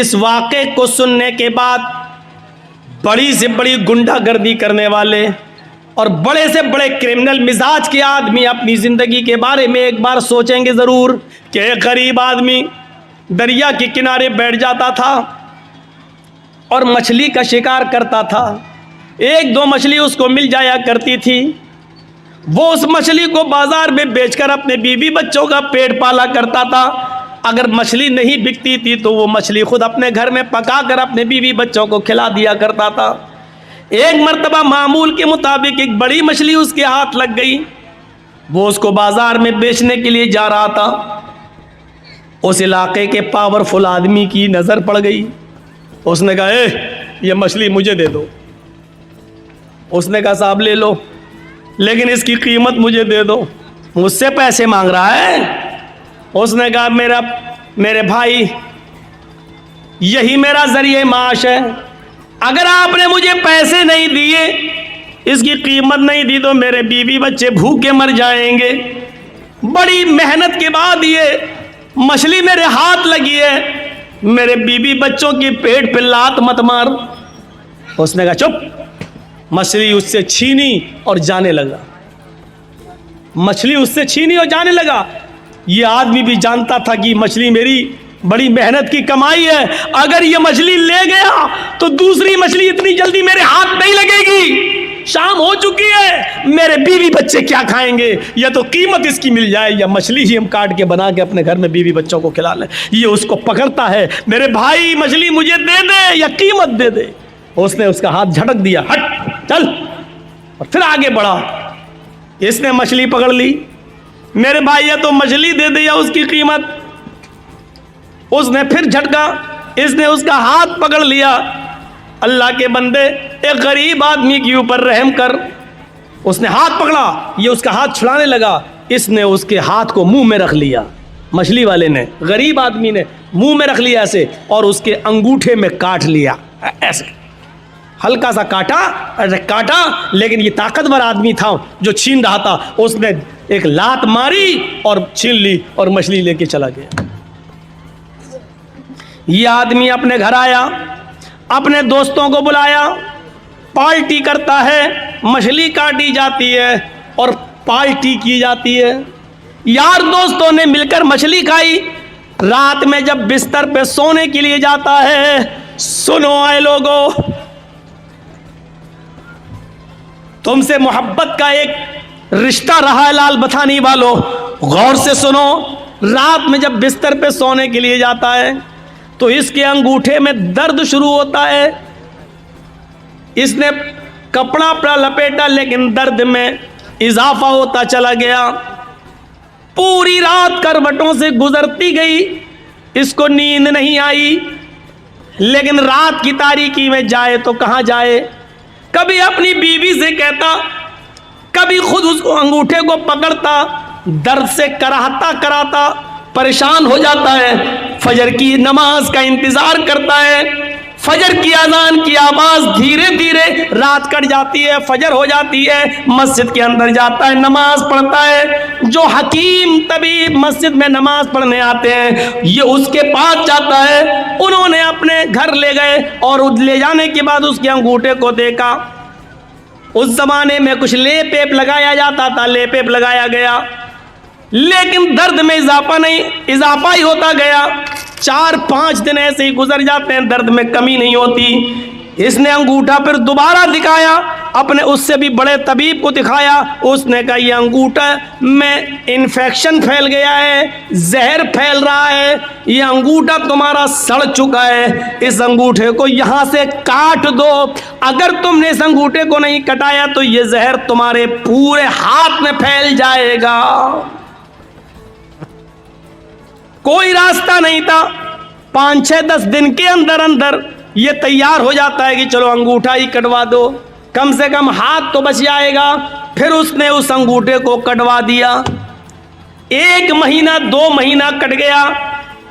اس واقعے کو سننے کے بعد بڑی سے بڑی گنڈا گردی کرنے والے اور بڑے سے بڑے کرمنل مزاج کے آدمی اپنی زندگی کے بارے میں ایک بار سوچیں گے ضرور کہ ایک غریب آدمی دریا کے کنارے بیٹھ جاتا تھا اور مچھلی کا شکار کرتا تھا. ایک دو مچھلی اس کو مل جایا کرتی تھی. وہ اس مچھلی کو بازار میں بیچ کر اپنے بیوی بچوں کا پیٹ پالا کرتا تھا. اگر مچھلی نہیں بکتی تھی تو وہ مچھلی خود اپنے گھر میں پکا کر اپنے بیوی بچوں کو کھلا دیا کرتا تھا. ایک مرتبہ معمول کے مطابق ایک بڑی مچھلی اس کے ہاتھ لگ گئی. وہ اس کو بازار میں بیچنے کے لیے جا رہا تھا. اس علاقے کے پاورفل آدمی کی نظر پڑ گئی. اس نے کہا یہ مچھلی مجھے دے دو. اس نے کہا صاحب لے لو لیکن اس کی قیمت مجھے دے دو. مجھ سے پیسے مانگ رہا ہے. اس نے کہا میرے بھائی یہی میرا ذریعہ معاش ہے. اگر آپ نے مجھے پیسے نہیں دیے, اس کی قیمت نہیں دی تو میرے بیوی بچے بھوکے مر جائیں گے. بڑی محنت کے بعد یہ مچھلی میرے ہاتھ لگی ہے. میرے بیوی بچوں کی پیٹ پہ لات مت مار. اس نے کہا چپ. مچھلی اس سے چھینی اور جانے لگا. مچھلی اس سے چھینی اور جانے لگا. یہ آدمی بھی جانتا تھا کہ مچھلی میری بڑی محنت کی کمائی ہے. اگر یہ مچھلی لے گیا تو دوسری مچھلی اتنی جلدی میرے ہاتھ نہیں لگے گی. شام ہو چکی ہے, میرے بیوی بچے کیا کھائیں گے؟ یا تو قیمت اس کی مل جائے یا مچھلی ہی ہم کاٹ کے بنا کے اپنے گھر میں بیوی بچوں کو کھلا لیں. یہ اس کو پکڑتا ہے, میرے بھائی مچھلی مجھے دے دے یا قیمت دے دے. اس نے اس کا ہاتھ جھٹک دیا, ہٹ چل, اور پھر آگے بڑھا. اس نے مچھلی پکڑ لی. میرے بھائی یا تو مچھلی دے دے یا اس کی قیمت. اس نے پھر جھٹکا. اس نے اس کا ہاتھ پکڑ لیا. اللہ کے بندے ایک غریب آدمی کے اوپر رحم کر. اس نے ہاتھ پکڑا, یہ اس کا ہاتھ چھڑانے لگا. اس نے اس کے ہاتھ کو منہ میں رکھ لیا. مچھلی والے نے, غریب آدمی نے منہ میں رکھ لیا ایسے, اور اس کے انگوٹھے میں کاٹ لیا ایسے. ہلکا سا کاٹا, ایسے کاٹا, لیکن یہ طاقتور آدمی تھا جو چھین رہا تھا. اس نے ایک لات ماری اور چھین لی اور مچھلی لے کے چلا گیا. یہ آدمی اپنے گھر آیا, اپنے دوستوں کو بلایا, پارٹی کرتا ہے. مچھلی کاٹی جاتی ہے اور پارٹی کی جاتی ہے. یار دوستوں نے مل کر مچھلی کھائی. رات میں جب بستر پہ سونے کے لیے جاتا ہے, سنو اے لوگوں, تم سے محبت کا ایک رشتہ رہا ہے لال بتھانی والوں, غور سے سنو. رات میں جب بستر پہ سونے کے لیے جاتا ہے تو اس کے انگوٹھے میں درد شروع ہوتا ہے. اس نے کپڑا اپنا لپیٹا لیکن درد میں اضافہ ہوتا چلا گیا. پوری رات کروٹوں سے گزرتی گئی, اس کو نیند نہیں آئی. لیکن رات کی تاریکی میں جائے تو کہاں جائے. کبھی اپنی بیوی سے کہتا, کبھی خود اس کو انگوٹھے کو پکڑتا, درد سے کراہتا کراتا پریشان ہو جاتا ہے. فجر کی نماز کا انتظار کرتا ہے. فجر کی اذان کی آواز دھیرے دھیرے رات کٹ جاتی ہے, فجر ہو جاتی ہے. مسجد کے اندر جاتا ہے, نماز پڑھتا ہے. جو حکیم طبیب مسجد میں نماز پڑھنے آتے ہیں, یہ اس کے پاس جاتا ہے. انہوں نے اپنے گھر لے گئے اور لے جانے کے بعد اس کے انگوٹھے کو دیکھا. اس زمانے میں کچھ لیپ ایپ لگایا جاتا تھا, لیپ ایپ لگایا گیا, لیکن درد میں اضافہ نہیں, اضافہ ہی ہوتا گیا. 4-5 دن ایسے ہی گزر جاتے ہیں, درد میں کمی نہیں ہوتی. اس نے انگوٹھا پھر دوبارہ دکھایا, اپنے اس سے بھی بڑے طبیب کو دکھایا. اس نے کہا یہ انگوٹھا میں انفیکشن پھیل گیا ہے, زہر پھیل رہا ہے, یہ انگوٹھا تمہارا سڑ چکا ہے, اس انگوٹھے کو یہاں سے کاٹ دو. اگر تم نے اس انگوٹھے کو نہیں کٹایا تو یہ زہر تمہارے پورے ہاتھ میں پھیل جائے گا. کوئی راستہ نہیں تھا. 5-6-10 دن کے اندر اندر یہ تیار ہو جاتا ہے کہ چلو انگوٹھا ہی کٹوا دو, کم سے کم ہاتھ تو بچ جائے گا. پھر اس نے اس انگوٹھے کو کٹوا دیا. 1 مہینہ 2 مہینہ کٹ گیا,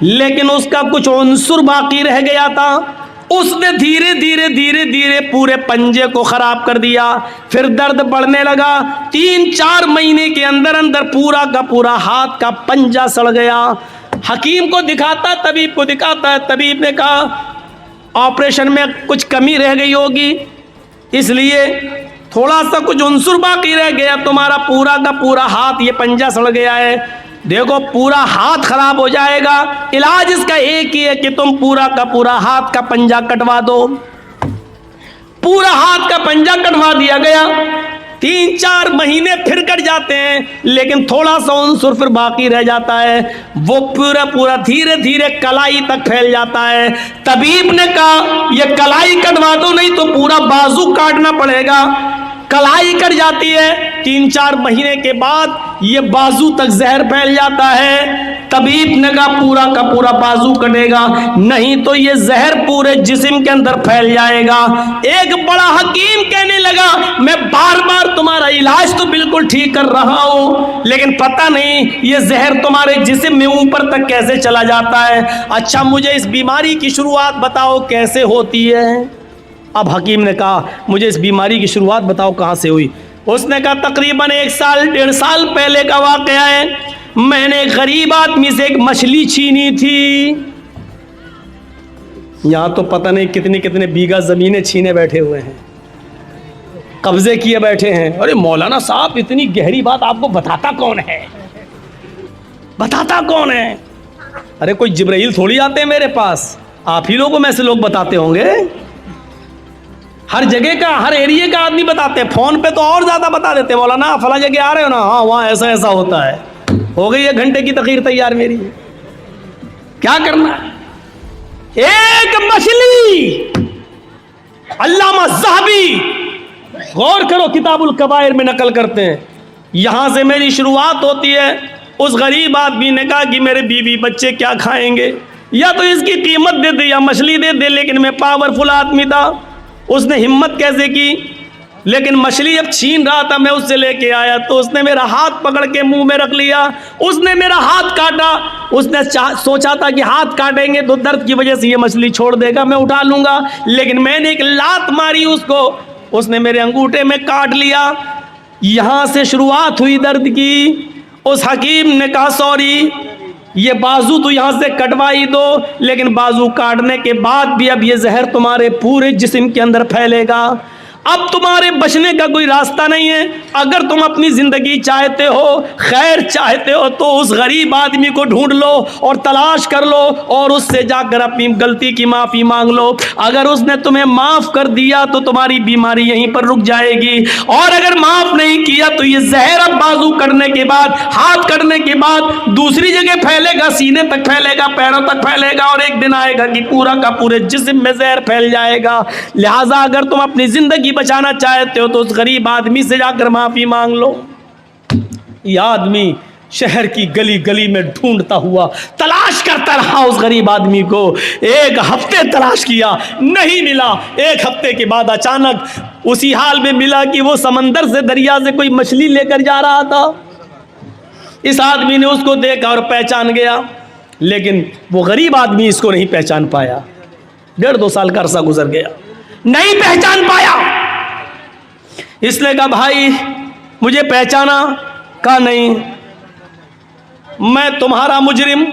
لیکن اس کا کچھ عنصر باقی رہ گیا تھا. اس نے دھیرے دھیرے دھیرے دھیرے پورے پنجے کو خراب کر دیا. پھر درد بڑھنے لگا. 3-4 مہینے کے اندر اندر پورا کا پورا ہاتھ کا پنجہ سڑ گیا. حکیم کو دکھاتا، طبیب کو دکھاتا ہے. طبیب نے کہا آپریشن میں کچھ کمی رہ گئی ہوگی، اس لیے تھوڑا سا کچھ عنصر باقی رہ گیا، تمہارا پورا کا پورا ہاتھ، یہ پنجہ سڑ گیا ہے، دیکھو پورا ہاتھ خراب ہو جائے گا، علاج اس کا ایک ہی ہے کہ تم پورا کا پورا ہاتھ کا پنجہ کٹوا دو. پورا ہاتھ کا پنجہ کٹوا دیا گیا. 3-4 مہینے پھر کٹ جاتے ہیں، لیکن تھوڑا سا عنصر پھر باقی رہ جاتا ہے، وہ پورا دھیرے دھیرے کلائی تک پھیل جاتا ہے. طبیب نے کہا یہ کلائی کٹوا دو، نہیں تو پورا بازو کاٹنا پڑے گا. کلائی کٹ جاتی ہے، 3-4 مہینے کے بعد یہ بازو تک زہر پھیل جاتا ہے. طبیب نے کہا پورا کا پورا بازو کٹے گا، نہیں تو یہ زہر پورے جسم کے اندر پھیل جائے گا. ایک بڑا حکیم کہنے لگا میں بار بار تمہارا علاج تو بالکل ٹھیک کر رہا ہوں، لیکن پتہ نہیں یہ زہر تمہارے جسم میں اوپر تک کیسے چلا جاتا ہے. اچھا مجھے اس بیماری کی شروعات بتاؤ کیسے ہوتی ہے. اب حکیم نے کہا مجھے اس بیماری کی شروعات بتاؤ کہاں سے ہوئی. اس نے کہا تقریباً 1-1.5 سال پہلے کا واقعہ ہے. میں نے ایک غریب آدمی سے ایک مچھلی چھینی تھی. یہاں تو پتہ نہیں کتنی کتنے بیگھہ زمینیں چھینے بیٹھے ہوئے ہیں، قبضے کیے بیٹھے ہیں. ارے مولانا صاحب اتنی گہری بات آپ کو بتاتا کون ہے؟ بتاتا کون ہے؟ ارے کوئی جبرائیل تھوڑی آتے ہیں میرے پاس، آپ ہی لوگوں میں سے لوگ بتاتے ہوں گے. ہر جگہ کا ہر ایریے کا آدمی بتاتے ہیں، فون پہ تو اور زیادہ بتا دیتے ہیں. مولانا فلاں جگہ آ رہے ہو نا، ہاں وہاں ایسا ایسا ہوتا ہے. ہو گئی 1 گھنٹے کی تقریر تیار میری. کیا کرنا ہے؟ ایک مچھلی. علامہ ذہبی غور کرو کتاب الکبائر میں نقل کرتے ہیں، یہاں سے میری شروعات ہوتی ہے. اس غریب آدمی نے کہا کہ میرے بیوی بچے کیا کھائیں گے، یا تو اس کی قیمت دے دے یا مچھلی دے دے. لیکن میں پاورفل آدمی تھا، اس نے ہمت کیسے کی. لیکن مچھلی اب چھین رہا تھا، میں اس سے لے کے آیا تو اس نے میرا ہاتھ پکڑ کے منہ میں رکھ لیا. اس نے میرا ہاتھ کاٹا. اس نے سوچا تھا کہ ہاتھ کاٹیں گے تو درد کی وجہ سے یہ مچھلی چھوڑ دے گا، میں اٹھا لوں گا. لیکن میں نے ایک لات ماری اس کو، اس نے میرے انگوٹھے میں کاٹ لیا. یہاں سے شروعات ہوئی درد کی. اس حکیم نے کہا سوری، یہ بازو تو یہاں سے کٹوائی دو، لیکن بازو کاٹنے کے بعد بھی اب یہ زہر تمہارے پورے جسم کے اندر پھیلے گا. اب تمہارے بچنے کا کوئی راستہ نہیں ہے. اگر تم اپنی زندگی چاہتے ہو، خیر چاہتے ہو، تو اس غریب آدمی کو ڈھونڈ لو اور تلاش کر لو اور اس سے جا کر اپنی غلطی کی معافی مانگ لو. اگر اس نے تمہیں معاف کر دیا تو تمہاری بیماری یہیں پر رک جائے گی، اور اگر معاف نہیں کیا تو یہ زہر اب بازو کٹنے کے بعد، ہاتھ کٹنے کے بعد دوسری جگہ پھیلے گا، سینے تک پھیلے گا، پیروں تک پھیلے گا، اور ایک دن آئے گا کہ پورا کا پورے جسم میں زہر پھیل جائے گا. لہٰذا اگر تم اپنی زندگی بچانا چاہتے ہو تو اس غریب آدمی سے جا کر معافی مانگ لو. یہ آدمی شہر کی گلی گلی میں ڈھونڈتا ہوا تلاش کرتا رہا اس غریب آدمی کو. 1 ہفتے تلاش کیا، نہیں ملا. 1 ہفتے کے بعد اچانک اسی حال میں ملا کہ وہ سمندر سے، دریا سے کوئی مچھلی لے کر جا رہا تھا. اس آدمی نے اس کو دیکھا اور پہچان گیا، لیکن وہ غریب آدمی اس کو نہیں پہچان پایا. 1.5-2 سال کا عرصہ گزر گیا، نہیں پہچان پایا. اس نے کہا بھائی مجھے پہچانا؟ کہا نہیں، میں تمہارا مجرم.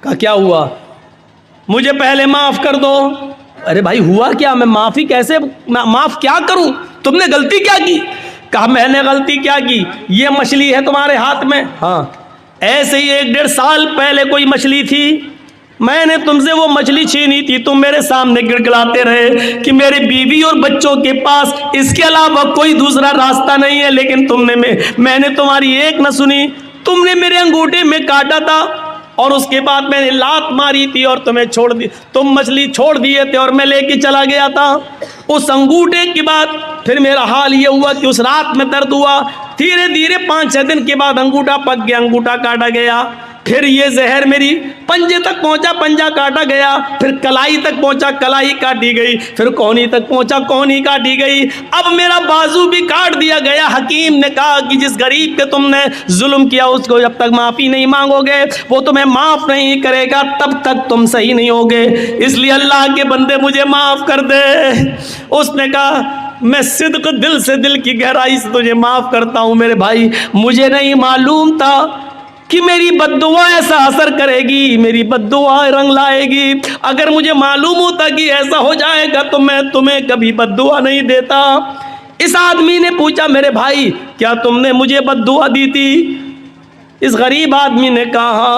کہا کیا ہوا؟ مجھے پہلے معاف کر دو. ارے بھائی ہوا کیا؟ میں معافی کیسے معاف کیا کروں؟ تم نے غلطی کیا کی؟ کہا میں نے غلطی کیا کی؟ یہ مچھلی ہے تمہارے ہاتھ میں؟ ہاں. ایسے ہی 1-1.5 سال پہلے کوئی مچھلی تھی، میں نے تم سے وہ مچھلی چھینی تھی. تم میرے سامنے گڑگڑاتے رہے کہ میرے بیوی اور بچوں کے پاس اس کے علاوہ کوئی دوسرا راستہ نہیں ہے، لیکن میں نے تمہاری ایک نہ سنی. تم نے میرے انگوٹھے میں کاٹا تھا اور اس کے بعد میں نے لات ماری تھی اور تمہیں چھوڑ دی، تم مچھلی چھوڑ دیے تھے اور میں لے کے چلا گیا تھا. اس انگوٹھے کے بعد پھر میرا حال یہ ہوا کہ اس رات میں درد ہوا. دھیرے دھیرے 5-6 دن کے بعد انگوٹھا پک گیا، انگوٹھا کاٹا گیا. پھر یہ زہر میری پنجے تک پہنچا، پنجہ کاٹا گیا. پھر کلائی تک پہنچا، کلائی کاٹی گئی. پھر کونی تک پہنچا، کونی کاٹی گئی. اب میرا بازو بھی کاٹ دیا گیا. حکیم نے کہا کہ جس غریب پہ تم نے ظلم کیا اس کو جب تک معافی نہیں مانگو گے وہ تمہیں معاف نہیں کرے گا، تب تک تم صحیح نہیں ہوگے. اس لیے اللہ کے بندے مجھے معاف کر دے. اس نے کہا میں صدق دل سے، دل کی گہرائی سے تجھے معاف کرتا ہوں میرے بھائی. مجھے نہیں معلوم تھا کہ میری بد دعا ایسا اثر کرے گی، میری بد دعا رنگ لائے گی، اگر مجھے معلوم ہوتا کہ ایسا ہو جائے گا تو میں تمہیں کبھی بد دعا نہیں دیتا۔ اس آدمی نے پوچھا میرے بھائی کیا تم نے مجھے بد دعا دی تھی؟ اس غریب آدمی نے کہا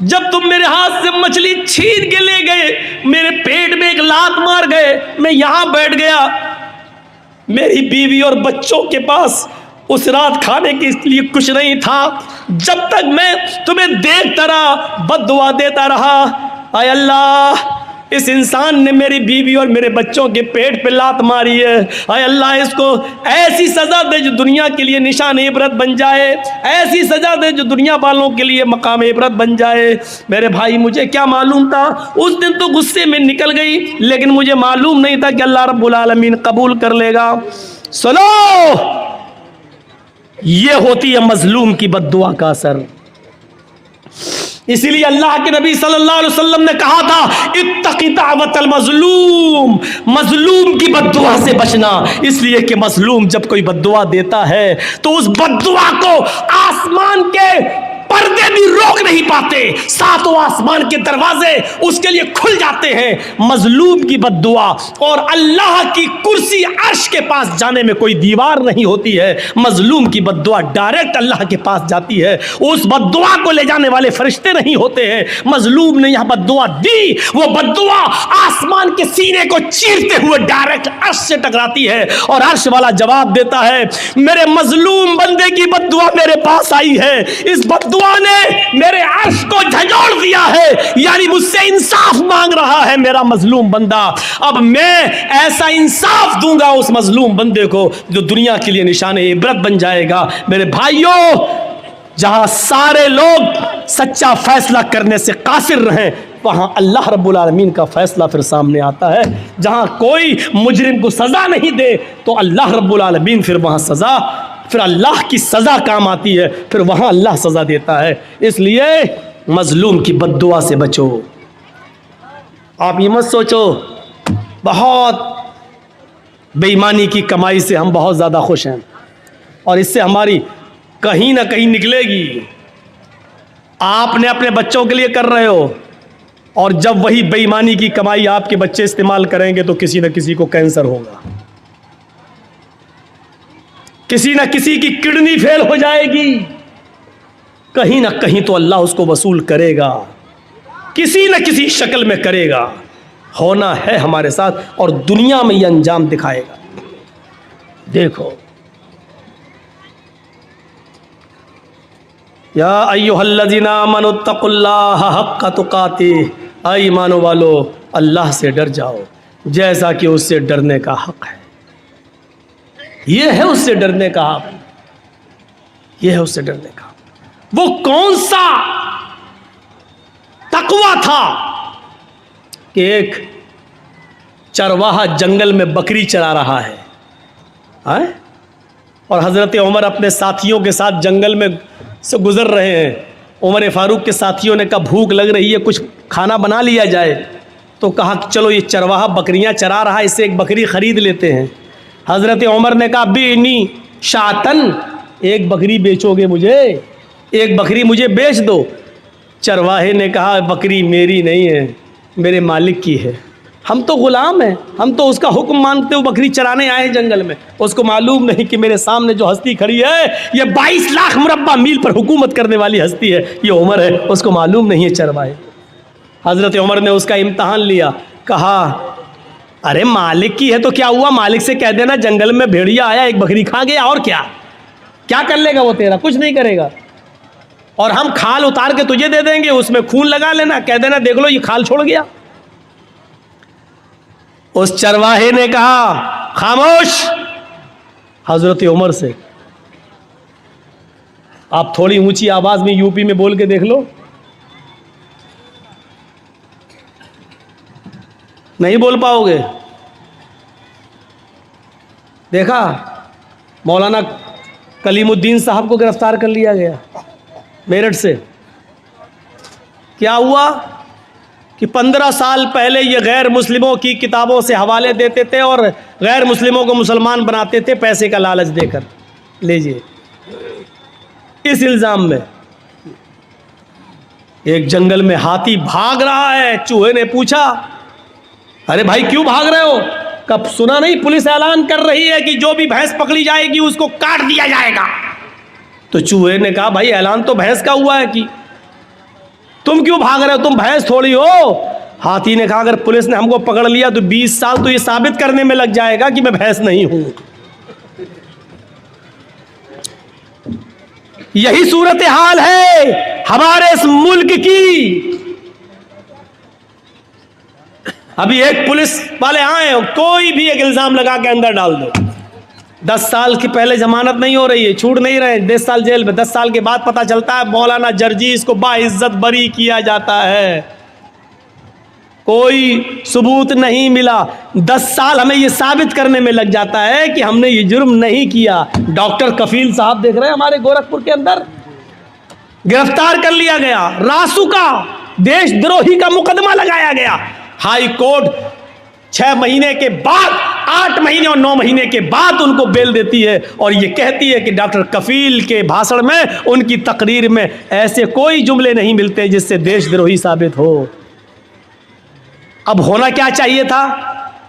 جب تم میرے ہاتھ سے مچھلی چھین کے لے گئے، میرے پیٹ میں ایک لات مار گئے، میں یہاں بیٹھ گیا، میری بیوی اور بچوں کے پاس اس رات کھانے کے لیے کچھ نہیں تھا، جب تک میں تمہیں دیکھتا رہا بد دعا دیتا رہا۔ اے اللہ اس انسان نے میری بیوی اور میرے بچوں کے پیٹ پہ لات ماری ہے، اے اللہ اس کو ایسی سزا دے جو دنیا کے لیے نشان عبرت بن جائے، ایسی سزا دے جو دنیا والوں کے لیے مقام عبرت بن جائے۔ میرے بھائی مجھے کیا معلوم تھا، اس دن تو غصے میں نکل گئی، لیکن مجھے معلوم نہیں تھا کہ اللہ رب العالمین قبول کر لے گا۔ سنو، یہ ہوتی ہے مظلوم کی بد دعا کا اثر۔ اسی لیے اللہ کے نبی صلی اللہ علیہ وسلم نے کہا تھا اتقی دعوت المظلوم، مظلوم کی بد دعا سے بچنا، اس لیے کہ مظلوم جب کوئی بد دعا دیتا ہے تو اس بد دعا کو آسمان کے پردے بھی روک نہیں پاتے، ساتوں آسمان کے دروازے اس کے لیے کھل جاتے ہیں۔ مظلوم کی بد دعا اور اللہ کی کرسی عرش کے پاس جانے میں کوئی دیوار نہیں ہوتی ہے، مظلوم کی بد دعا ڈائریکٹ اللہ کے پاس جاتی ہے، اس بد دعا کو لے جانے والے فرشتے نہیں ہوتے ہیں۔ مظلوم نے یہاں بد دعا دی، وہ بد دعا آسمان کے سینے کو چیرتے ہوئے ڈائریکٹ عرش سے ٹکراتی ہے اور عرش والا جواب دیتا ہے میرے مظلوم بندے کی بد دعا میرے پاس آئی ہے، اس بد دعا نے میرے عرش کو جھنجھوڑ دیا ہے، یعنی مجھ سے انصاف مانگ رہا ہے میرا مظلوم بندہ، اب میں ایسا انصاف دوں گا اس مظلوم بندے کو جو دنیا کے لیے نشان عبرت بن جائے گا۔ میرے بھائیوں، جہاں سارے لوگ سچا فیصلہ کرنے سے قاصر رہیں وہاں اللہ رب العالمین کا فیصلہ پھر سامنے آتا ہے، جہاں کوئی مجرم کو سزا نہیں دے تو اللہ رب العالمین پھر وہاں سزا، پھر اللہ کی سزا کام آتی ہے، پھر وہاں اللہ سزا دیتا ہے۔ اس لیے مظلوم کی بد دعا سے بچو۔ آپ یہ مت سوچو بہت بے ایمانی کی کمائی سے ہم بہت زیادہ خوش ہیں اور اس سے ہماری کہیں نہ کہیں نکلے گی، آپ نے اپنے بچوں کے لیے کر رہے ہو، اور جب وہی بے ایمانی کی کمائی آپ کے بچے استعمال کریں گے تو کسی نہ کسی کو کینسر ہوگا، کسی نہ کسی کی کڈنی فیل ہو جائے گی، کہیں نہ کہیں تو اللہ اس کو وصول کرے گا، کسی نہ کسی شکل میں کرے گا، ہونا ہے ہمارے ساتھ اور دنیا میں یہ انجام دکھائے گا۔ دیکھو یا ایھا الذین آمنوا اتقوا اللہ حق تقاتہ، اے ایمانو والو اللہ سے ڈر جاؤ جیسا کہ اس سے ڈرنے کا حق ہے۔ یہ ہے اس سے ڈرنے کا حق، یہ ہے اس سے ڈرنے کا حق۔ وہ کون سا تقویٰ تھا کہ ایک چرواہا جنگل میں بکری چرا رہا ہے اور حضرت عمر اپنے ساتھیوں کے ساتھ جنگل میں سے گزر رہے ہیں، عمر فاروق کے ساتھیوں نے کہا بھوک لگ رہی ہے، کچھ کھانا بنا لیا جائے، تو کہا چلو یہ چرواہا بکریاں چرا رہا ہے، اس سے ایک بکری خرید لیتے ہیں۔ حضرت عمر نے کہا بینی شاتن، ایک بکری بیچو گے مجھے، ایک بکری مجھے بیچ دو۔ چرواہے نے کہا بکری میری نہیں ہے، میرے مالک کی ہے، ہم تو غلام ہیں، ہم تو اس کا حکم مانتے ہوئے بکری چرانے آئے جنگل میں، اس کو معلوم نہیں کہ میرے سامنے جو ہستی کھڑی ہے یہ 22 لاکھ مربع میل پر حکومت کرنے والی ہستی ہے، یہ عمر ہے، اس کو معلوم نہیں ہے چرواہے۔ حضرت عمر نے اس کا امتحان لیا، کہا ارے مالک کی ہے تو کیا ہوا، مالک سے کہہ دینا جنگل میں بھیڑیا آیا ایک بکری کھا گیا، اور کیا کر لے گا وہ تیرا، کچھ نہیں کرے گا، اور ہم کھال اتار کے تجھے دے دیں گے، اس میں خون لگا لینا، کہہ دینا دیکھ لو یہ کھال چھوڑ گیا۔ اس چرواہے نے کہا خاموش، حضرت عمر سے آپ تھوڑی اونچی آواز میں یو پی میں بول کے دیکھ لو، نہیں بول پاؤ گے۔ دیکھا مولانا کلیم الدین صاحب کو گرفتار کر لیا گیا میرٹھ سے، کیا ہوا کہ 15 سال پہلے یہ غیر مسلموں کی کتابوں سے حوالے دیتے تھے اور غیر مسلموں کو مسلمان بناتے تھے پیسے کا لالچ دے کر، لیجئے اس الزام میں ایک جنگل میں ہاتھی بھاگ رہا ہے. چوہے نے پوچھا ارے بھائی کیوں بھاگ رہے ہو؟ کب سنا نہیں پولیس اعلان کر رہی ہے کہ جو بھی بھینس پکڑی جائے گی اس کو کاٹ دیا جائے گا. تو چوہے نے کہا بھائی اعلان تو بھینس کا ہوا ہے کہ تم کیوں بھاگ رہے ہو؟ تم بھینس تھوڑی ہو. ہاتھی نے کہا اگر پولیس نے ہم کو پکڑ لیا تو 20 سال تو یہ ثابت کرنے میں لگ جائے گا کہ میں بھینس نہیں ہوں. یہی صورتحال ہے ہمارے اس ملک کی. ابھی ایک پولیس والے آئے کوئی بھی ایک الزام لگا کے اندر ڈال دو. 10 سال کی پہلے ضمانت نہیں ہو رہی ہے, چھوٹ نہیں رہے, 10 سال جیل میں. 10 سال کے بعد پتا چلتا ہے مولانا جرجیس کو باعزت بری کیا جاتا ہے. کوئی ثبوت نہیں ملا. 10 سال ہمیں یہ ثابت کرنے میں لگ جاتا ہے کہ ہم نے یہ جرم نہیں کیا. ڈاکٹر کفیل صاحب دیکھ رہے ہیں ہمارے گورکھپور کے اندر گرفتار کر لیا گیا. راسو کا دیش دروہی کا مقدمہ لگایا گیا. ہائی کورٹ 6 مہینے کے بعد 8 مہینے اور 9 مہینے کے بعد ان کو بیل دیتی ہے اور یہ کہتی ہے کہ ڈاکٹر کفیل کے بھاشن میں, ان کی تقریر میں ایسے کوئی جملے نہیں ملتے جس سے دیش دروہی ثابت ہو. اب ہونا کیا چاہیے تھا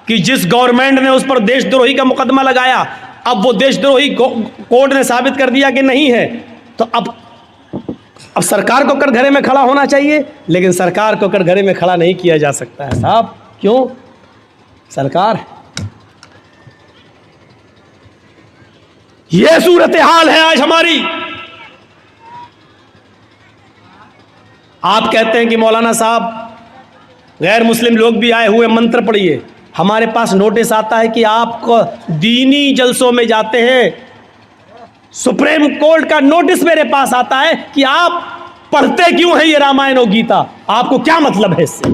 کہ جس گورنمنٹ نے اس پر دیش دروہی کا مقدمہ لگایا اب وہ دیش دروہی کورٹ نے ثابت کر دیا کہ نہیں ہے, تو اب سرکار کو کر گھرے میں کھڑا ہونا چاہیے. لیکن سرکار کو کر گھرے میں کھڑا نہیں کیا جا سکتا ہے صاحب. کیوں؟ سرکار. یہ صورتحال ہے آج ہماری. آپ کہتے ہیں کہ مولانا صاحب غیر مسلم لوگ بھی آئے ہوئے منتر پڑھیے. ہمارے پاس نوٹس آتا ہے کہ آپ کو دینی جلسوں میں جاتے ہیں. سپریم کورٹ کا نوٹس میرے پاس آتا ہے کہ آپ پڑھتے کیوں ہیں یہ رامائن اور گیتا, آپ کو کیا مطلب ہے اس سے؟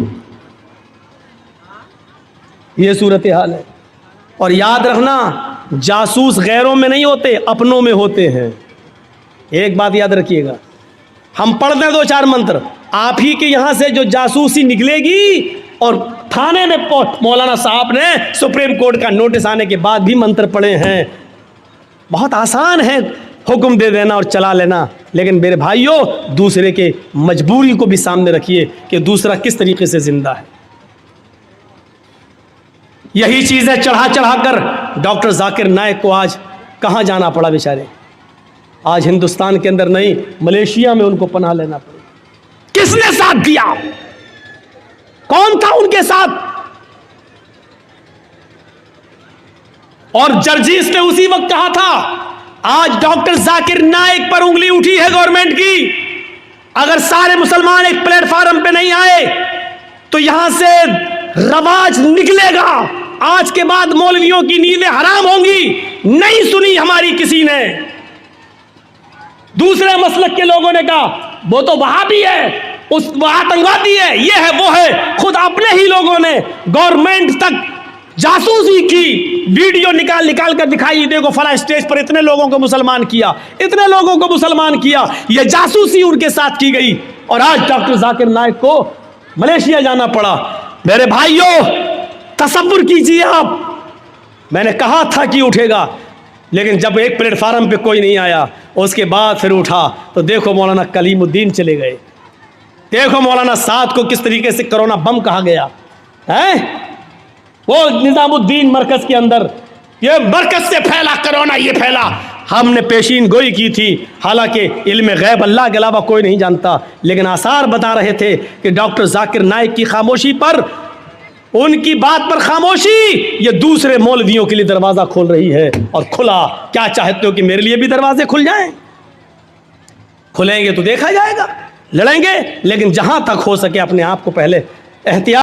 یہ صورتحال ہے. اور یاد رکھنا جاسوس غیروں میں نہیں ہوتے, اپنوں میں ہوتے ہیں. ایک بات یاد رکھیے گا, ہم پڑھ دیں 2-4 منتر, آپ ہی کے یہاں سے جو جاسوسی نکلے گی. اور تھانے میں مولانا صاحب نے سپریم کورٹ کا نوٹس آنے کے بعد بھی منتر پڑھے ہیں. بہت آسان ہے حکم دے دینا اور چلا لینا, لیکن میرے بھائیوں دوسرے کے مجبوری کو بھی سامنے رکھیے کہ دوسرا کس طریقے سے زندہ ہے. یہی چیزیں چڑھا چڑھا کر ڈاکٹر ذاکر نائک کو آج کہاں جانا پڑا بیچارے. آج ہندوستان کے اندر نہیں ملیشیا میں ان کو پناہ لینا پڑا. کس نے ساتھ دیا؟ کون تھا ان کے ساتھ؟ اور جرجیس نے اسی وقت کہا تھا. آج ڈاکٹر ذاکر نائک پر انگلی اٹھی ہے گورنمنٹ کی. اگر سارے مسلمان ایک پلیٹ فارم پہ نہیں آئے تو یہاں سے رواج نکلے گا. آج کے بعد مولویوں کی نیندیں حرام ہوں گی. نہیں سنی ہماری کسی نے. دوسرے مسلک کے لوگوں نے کہا وہ تو وہابی ہے, وہ آتنکوادی ہے, یہ ہے وہ ہے. خود اپنے ہی لوگوں نے گورنمنٹ تک جاسوسی کی ویڈیو نکال کر دکھائی. دیکھو فلاں اسٹیج پر اتنے لوگوں کو مسلمان کیا, اتنے لوگوں کو مسلمان کیا. یہ جاسوسی ان کے ساتھ کی گئی. اور آج ڈاکٹر ذاکر نائک کو ملیشیا جانا پڑا. میرے بھائیوں تصور کیجیے آپ, میں نے کہا تھا کہ اٹھے گا, لیکن جب ایک پلیٹ فارم پہ کوئی نہیں آیا اس کے بعد پھر اٹھا. تو دیکھو مولانا کلیم الدین چلے گئے. دیکھو مولانا سعد کو کس طریقے سے کرونا بم کہا گیا ہے. وہ نظام الدین مرکز کے اندر یہ مرکز سے پھیلا کرونا, یہ پھیلا. ہم نے پیشین گوئی کی تھی, حالانکہ علم غیب اللہ کے علاوہ کوئی نہیں جانتا, لیکن آثار بتا رہے تھے کہ ڈاکٹر ذاکر نائک کی خاموشی پر, ان کی بات پر خاموشی یہ دوسرے مولویوں کے لیے دروازہ کھول رہی ہے. اور کھلا. کیا چاہتے ہو کہ میرے لیے بھی دروازے کھل جائیں؟ کھلیں گے تو دیکھا جائے گا, لڑیں گے, لیکن جہاں تک ہو سکے اپنے آپ کو پہلے احتیاط